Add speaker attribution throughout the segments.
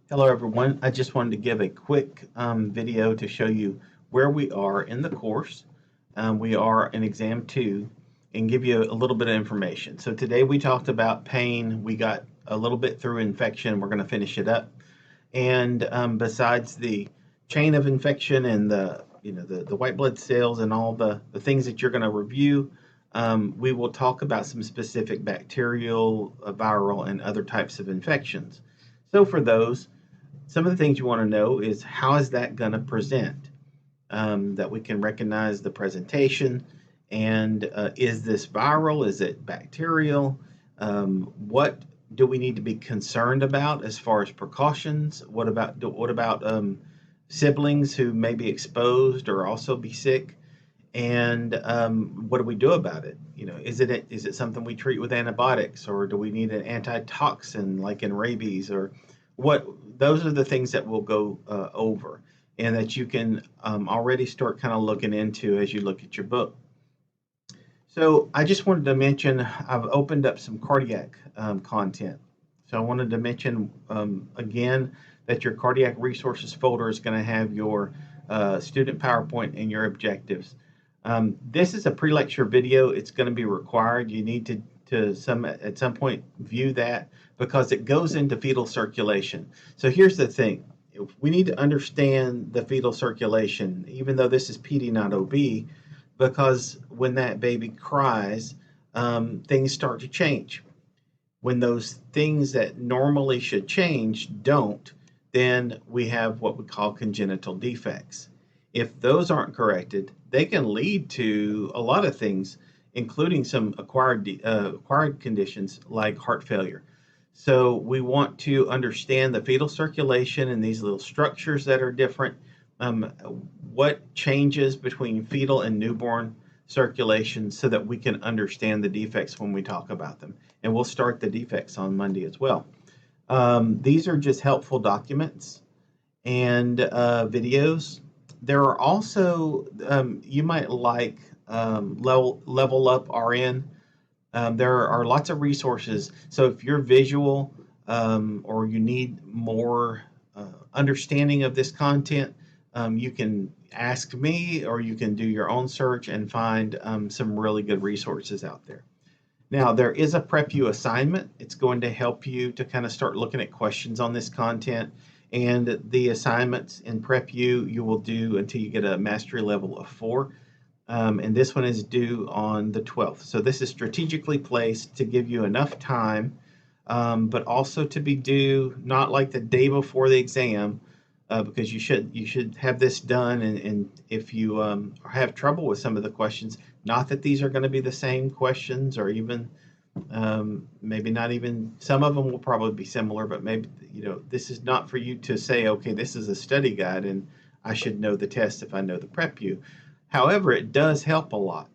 Speaker 1: Hello everyone. I just wanted to give a quick video to show you where we are in the course. We are in exam 2 and give you a little bit of information. So today we talked about pain. We got a little bit through infection. We're going to finish it up. And besides the chain of infection and the white blood cells and all the things that you're going to review, we will talk about some specific bacterial, viral, and other types of infections. So for those, some of the things you want to know is how is that going to present? That we can recognize the presentation, and is this viral? Is it bacterial? What do we need to be concerned about as far as precautions? What about siblings who may be exposed or also be sick? And what do we do about it? Is it something we treat with antibiotics, or do we need an antitoxin like in rabies, or what? Those are the things that we'll go over, and that you can already start kind of looking into as you look at your book. So I just wanted to mention I've opened up some cardiac content. So I wanted to mention again that your cardiac resources folder is going to have your student PowerPoint and your objectives. This is a pre-lecture video. It's going to be required. You need to at some point view that because it goes into fetal circulation. So here's the thing. We need to understand the fetal circulation, even though this is PD, not OB, because when that baby cries, things start to change. When those things that normally should change don't, then we have what we call congenital defects. If those aren't corrected, they can lead to a lot of things, including some acquired conditions like heart failure. So we want to understand the fetal circulation and these little structures that are different. What changes between fetal and newborn circulation so that we can understand the defects when we talk about them. And we'll start the defects on Monday as well. These are just helpful documents and videos. There are also, you might like Level Up RN. There are lots of resources. So if you're visual or you need more understanding of this content, you can ask me or you can do your own search and find some really good resources out there. Now, there is a PrepU assignment. It's going to help you to kind of start looking at questions on this content. And the assignments in PrepU you will do until you get a mastery level of 4. And this one is due on the 12th. So this is strategically placed to give you enough time, but also to be due not like the day before the exam, because you should have this done. And if you have trouble with some of the questions, not that these are going to be the same questions, or even maybe not even, some of them will probably be similar, but maybe this is not for you to say, okay, this is a study guide and I should know the test if I know the PrepU. However, it does help a lot,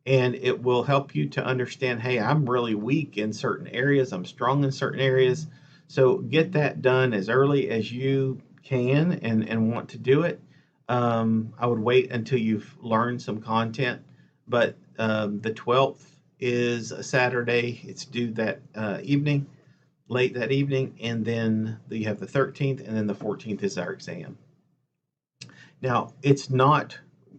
Speaker 1: and it will help you to understand, hey, I'm really weak in certain areas, I'm strong in certain areas. So get that done as early as you can and want to do it. I would wait until you've learned some content, but the 12th is a Saturday. It's due that evening, late that evening, and then you have the 13th, and then the 14th is our exam. Now,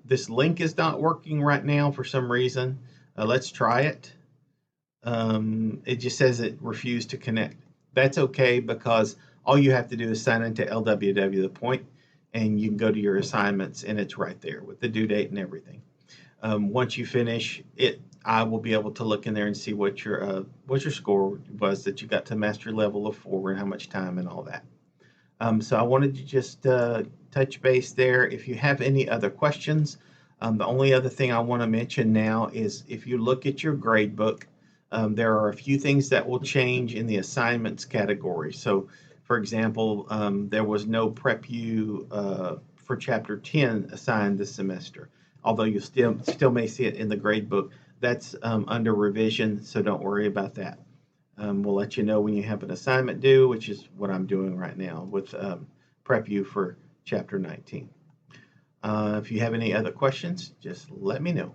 Speaker 1: this link is not working right now for some reason. Let's try it. It just says it refused to connect. That's okay, because all you have to do is sign into LWW, the point, and you can go to your assignments, and it's right there with the due date and everything. Once you finish it, I will be able to look in there and see what your score was, that you got to mastery level of 4 and how much time and all that. So I wanted to just touch base there. If you have any other questions, the only other thing I want to mention now is if you look at your grade book, there are a few things that will change in the assignments category. So, for example, there was no PrepU for Chapter 10 assigned this semester, although you still may see it in the grade book. That's under revision, so don't worry about that. We'll let you know when you have an assignment due, which is what I'm doing right now with PrepU for Chapter 19. If you have any other questions, just let me know.